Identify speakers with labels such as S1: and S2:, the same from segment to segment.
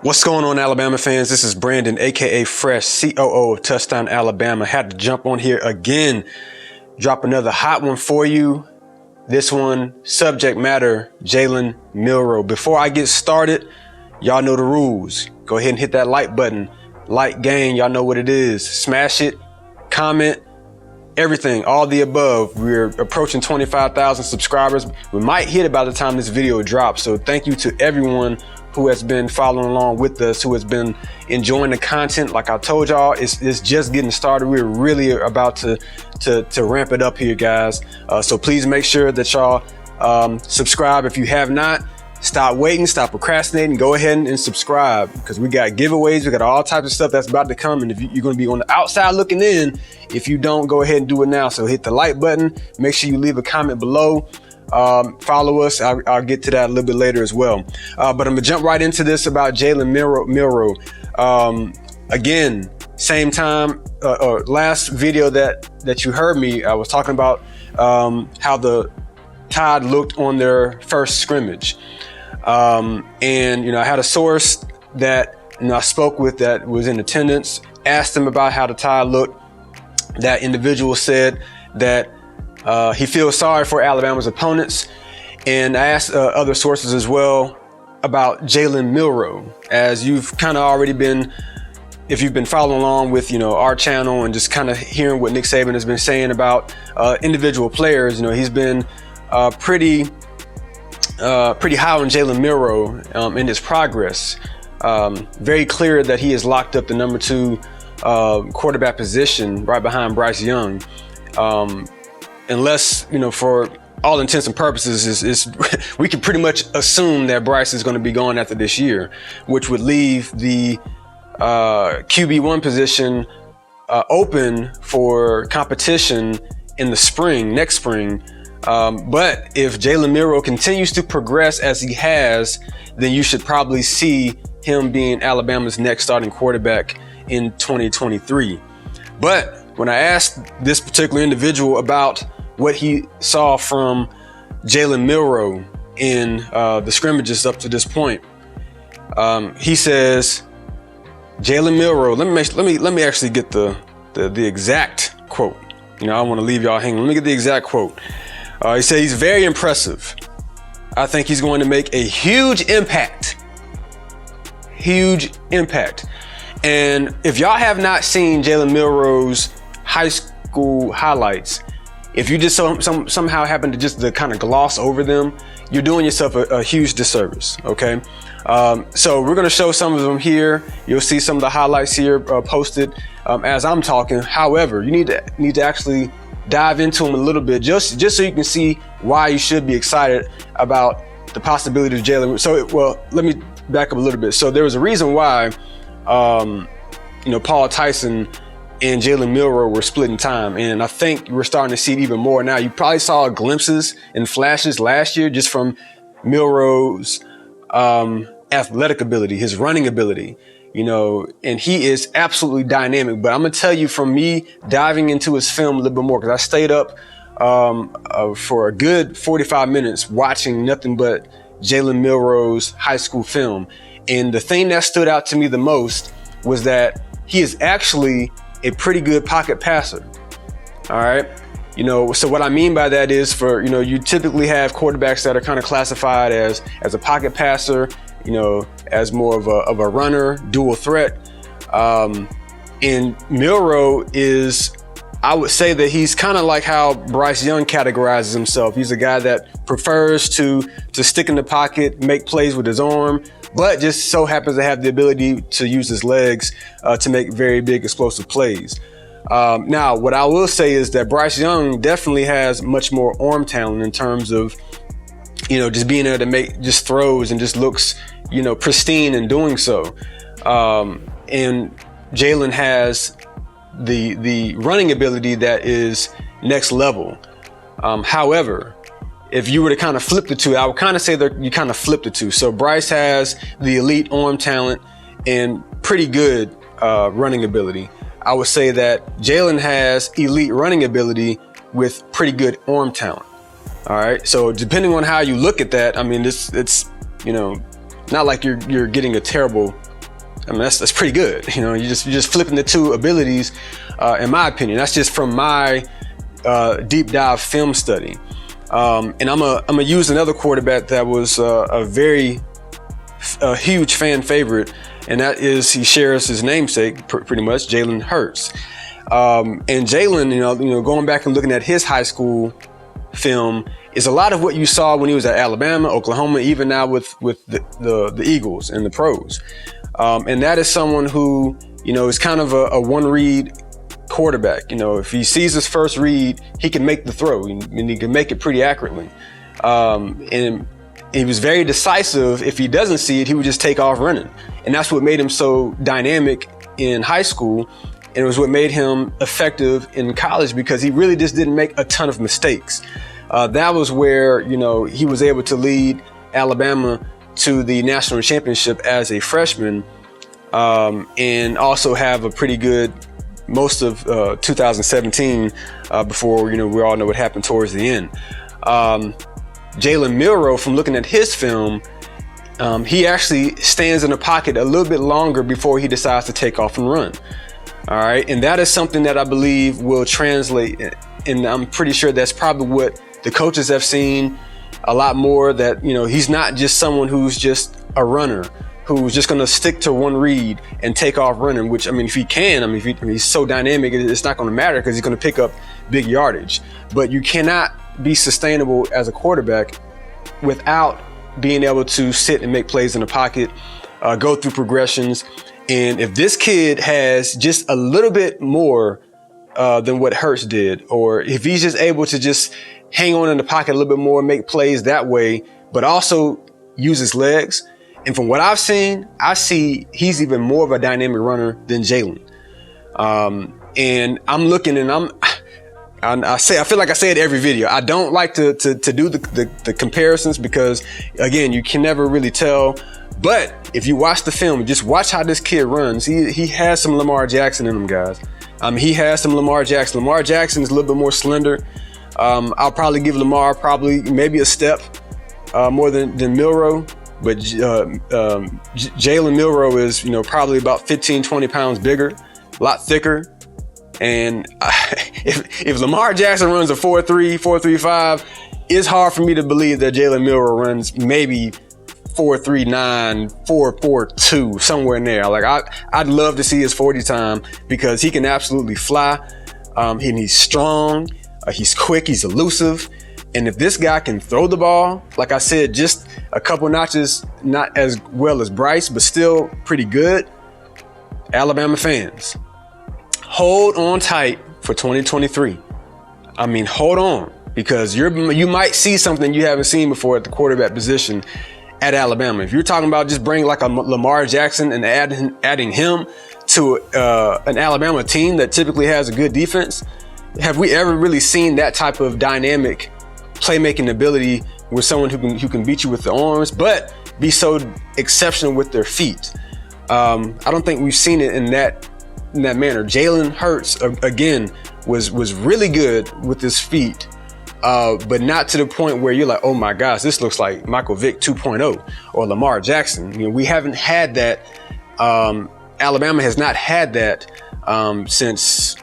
S1: What's going on, Alabama fans? This is Brandon, aka Fresh, COO of Touchdown Alabama. Had to jump on here again, drop another hot one for you. This one, subject matter, Jalen Milroe. Before I get started, y'all know the rules. Go ahead and hit that like button. Like, gang, y'all know what it is. Smash it, comment, everything, all the above. We're approaching 25,000 subscribers. We might hit it by the time this video drops. So thank you to everyone who has been following along with us, who has been enjoying the content. Like I told y'all, it's just getting started. We're really about to ramp it up here, guys. So please make sure that y'all subscribe if you have not. Stop waiting, stop procrastinating, go ahead and subscribe, because we got giveaways, we got all types of stuff that's about to come. And if you're going to be on the outside looking in, if you don't, go ahead and do it now. So hit the like button, make sure you leave a comment below. Follow us. I'll get to that a little bit later as well. But I'm gonna jump right into this about Jalen Milroe. Again, same time, or last video that you heard me, I was talking about how the Tide looked on their first scrimmage. And, I had a source that, I spoke with that was in attendance, asked them about how the Tide looked. That individual said that he feels sorry for Alabama's opponents. And I asked other sources as well about Jalen Milroe, as you've kind of already been, if you've been following along with, our channel and just kind of hearing what Nick Saban has been saying about individual players. He's been pretty high on Jalen Milroe in his progress. Very clear that he has locked up the number 2 quarterback position right behind Bryce Young. Unless, for all intents and purposes, we can pretty much assume that Bryce is going to be gone after this year, which would leave the QB1 position open for competition in the spring, next spring. But if Jalen Milroe continues to progress as he has, then you should probably see him being Alabama's next starting quarterback in 2023. But when I asked this particular individual about what he saw from Jalen Milroe in the scrimmages up to this point, he says, Jalen Milroe, let me actually get the exact quote. I don't want to leave y'all hanging. Let me get the exact quote. He said he's very impressive. I think he's going to make a huge impact. Huge impact. And if y'all have not seen Jalen Milroe's high school highlights, if you just somehow happen to just to kind of gloss over them, you're doing yourself a huge disservice, okay? So we're gonna show some of them here. You'll see some of the highlights here posted as I'm talking. However, you need to actually dive into them a little bit, just so you can see why you should be excited about the possibility of Jalen. So, let me back up a little bit. So there was a reason why, Paul Tyson and Jalen Milroe were splitting time. And I think we're starting to see it even more now. You probably saw glimpses and flashes last year just from Milroe's athletic ability, his running ability, and he is absolutely dynamic. But I'm going to tell you, from me diving into his film a little bit more, because I stayed up for a good 45 minutes watching nothing but Jalen Milroe's high school film. And the thing that stood out to me the most was that he is actually a pretty good pocket passer. All right. So what I mean by that is, you typically have quarterbacks that are kind of classified as a pocket passer, as more of a runner, dual threat. And Milroe is, I would say that he's kind of like how Bryce Young categorizes himself. He's a guy that prefers to stick in the pocket, make plays with his arm, but just so happens to have the ability to use his legs to make very big explosive plays. Now, what I will say is that Bryce Young definitely has much more arm talent in terms of, just being able to make just throws and just looks, pristine in doing so. And Jalen has the running ability that is next level. However, if you were to kind of flip the two, I would kind of say that you kind of flip the two. So Bryce has the elite arm talent and pretty good running ability. I would say that Jalen has elite running ability with pretty good arm talent. All right. So depending on how you look at that, I mean, it's not like you're getting a terrible I mean, that's pretty good. You know, you're just flipping the two abilities, in my opinion. That's just from my deep dive film study. And I'm gonna use another quarterback that was a huge fan favorite, and that is, he shares his namesake pretty much, Jalen Hurts. And Jalen, you know, going back and looking at his high school film is a lot of what you saw when he was at Alabama, Oklahoma, even now with the Eagles and the pros. And that is someone who, you know, is kind of a one read quarterback. You know, if he sees his first read, he can make the throw, and he can make it pretty accurately. And he was very decisive. If he doesn't see it, he would just take off running. And that's what made him so dynamic in high school. And it was what made him effective in college, because he really just didn't make a ton of mistakes. That was where, you know, he was able to lead Alabama to the national championship as a freshman, and also have a pretty good most of 2017 before, you know, we all know what happened towards the end. Jalen Milroe, from looking at his film, he actually stands in the pocket a little bit longer before he decides to take off and run. All right. And that is something that I believe will translate. And I'm pretty sure that's probably what the coaches have seen a lot more, that, you know, he's not just someone who's just a runner, who's just going to stick to one read and take off running, which, I mean, if he can, I mean, if he's so dynamic, it's not going to matter because he's going to pick up big yardage. But you cannot be sustainable as a quarterback without being able to sit and make plays in the pocket, go through progressions. And if this kid has just a little bit more than what Hurts did, or if he's just able to just hang on in the pocket a little bit more, make plays that way, but also use his legs. And from what I've seen, I see he's even more of a dynamic runner than Jalen. And I'm looking, and I feel like I say it every video. I don't like to do the comparisons, because again, you can never really tell. But if you watch the film, just watch how this kid runs. He has some Lamar Jackson in him, guys. He has some Lamar Jackson. Lamar Jackson is a little bit more slender. I'll probably give Lamar maybe a step more than Milroe. But Jalen Milroe is, you know, probably about 15, 20 pounds bigger, a lot thicker. And if Lamar Jackson runs a 4.3, 4.35, it's hard for me to believe that Jalen Milroe runs maybe 4.39, 4.42, somewhere in there. Like, I'd love to see his 40 time, because he can absolutely fly. And he's strong, he's quick, he's elusive. And if this guy can throw the ball, like I said, just a couple notches, not as well as Bryce, but still pretty good, Alabama fans, hold on tight for 2023. I mean, hold on, because you might see something you haven't seen before at the quarterback position at Alabama. If you're talking about just bringing like a Lamar Jackson and adding him to an Alabama team that typically has a good defense, have we ever really seen that type of dynamic playmaking ability with someone who can beat you with the arms, but be so exceptional with their feet? I don't think we've seen it in that manner. Jalen Hurts, again, was really good with his feet, but not to the point where you're like, oh my gosh, this looks like Michael Vick 2.0 or Lamar Jackson. You know, we haven't had that. Alabama has not had that since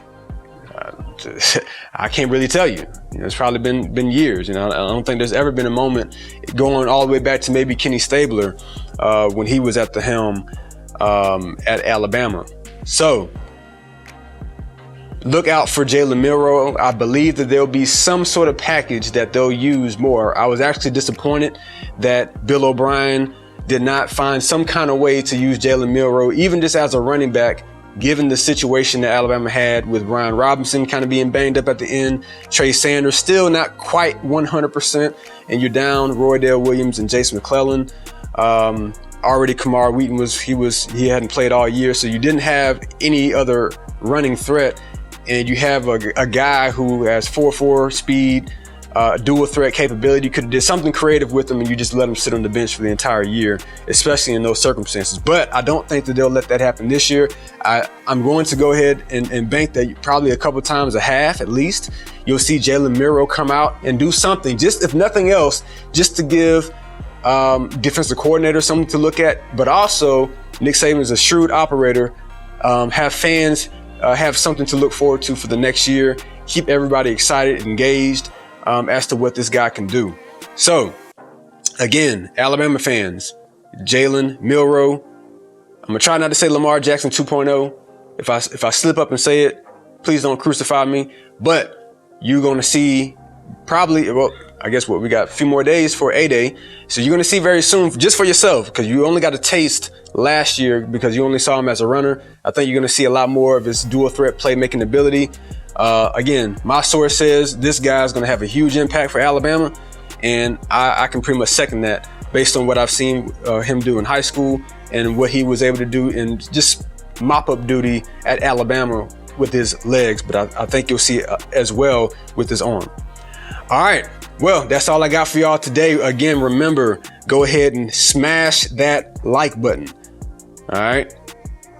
S1: I can't really tell you. You know, it's probably been years. You know, I don't think there's ever been a moment going all the way back to maybe Kenny Stabler when he was at the helm at Alabama. So look out for Jalen Milroe. I believe that there'll be some sort of package that they'll use more. I was actually disappointed that Bill O'Brien did not find some kind of way to use Jalen Milroe, even just as a running back, given the situation that Alabama had with Brian Robinson kind of being banged up at the end, Trey Sanders still not quite 100%, and you're down Roydell Williams and Jason McClellan. Already Kamar Wheaton he hadn't played all year, so you didn't have any other running threat, and you have a guy who has 4.4 speed, dual threat capability. You could have did something creative with him, and you just let him sit on the bench for the entire year, especially in those circumstances. But I don't think that they'll let that happen this year. I'm going to go ahead and bank that probably a couple times a half at least, you'll see Jalen Milroe come out and do something, just if nothing else, just to give defensive coordinator, something to look at. But also, Nick Saban is a shrewd operator. Have fans have something to look forward to for the next year. Keep everybody excited, engaged as to what this guy can do. So, again, Alabama fans, Jalen Milroe. I'm gonna try not to say Lamar Jackson 2.0. If I slip up and say it, please don't crucify me. But you're gonna see probably, well, I guess we got a few more days for A-Day. So you're gonna see very soon, just for yourself, because you only got a taste last year because you only saw him as a runner. I think you're gonna see a lot more of his dual threat playmaking ability. Again, my source says this guy's gonna have a huge impact for Alabama, and I can pretty much second that based on what I've seen him do in high school and what he was able to do in just mop-up duty at Alabama with his legs. But I think you'll see it as well with his arm. All right, well, that's all I got for y'all today. Again, remember, go ahead and smash that like button. All right,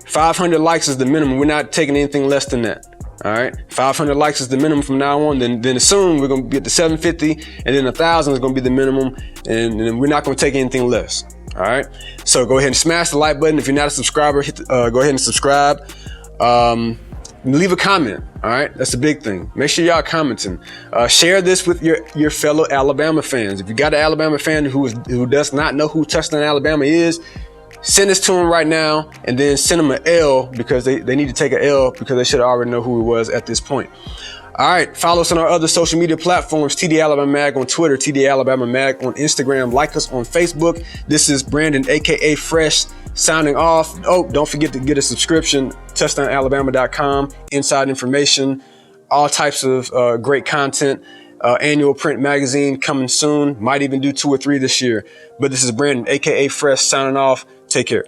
S1: 500 likes is the minimum. We're not taking anything less than that. All right, 500 likes is the minimum from now on. Then soon we're gonna get to 750, and then 1,000 is gonna be the minimum, and then we're not gonna take anything less. All right, so go ahead and smash the like button. If you're not a subscriber, go ahead and subscribe. Leave a comment. All right, that's the big thing. Make sure y'all commenting. Share this with your fellow Alabama fans. If you got an Alabama fan who does not know who Touchdown Alabama is, send this to them right now, and then send them an L, because they need to take an L, because they should already know who it was at this point. All right, follow us on our other social media platforms, TD Alabama Mag on Twitter, TD Alabama Mag on Instagram. Like us on Facebook. This is Brandon, aka Fresh, signing off. Oh, don't forget to get a subscription, touchdownalabama.com, inside information, all types of great content. Annual print magazine coming soon. Might even do 2 or 3 this year. But this is Brandon, aka Fresh, signing off. Take care.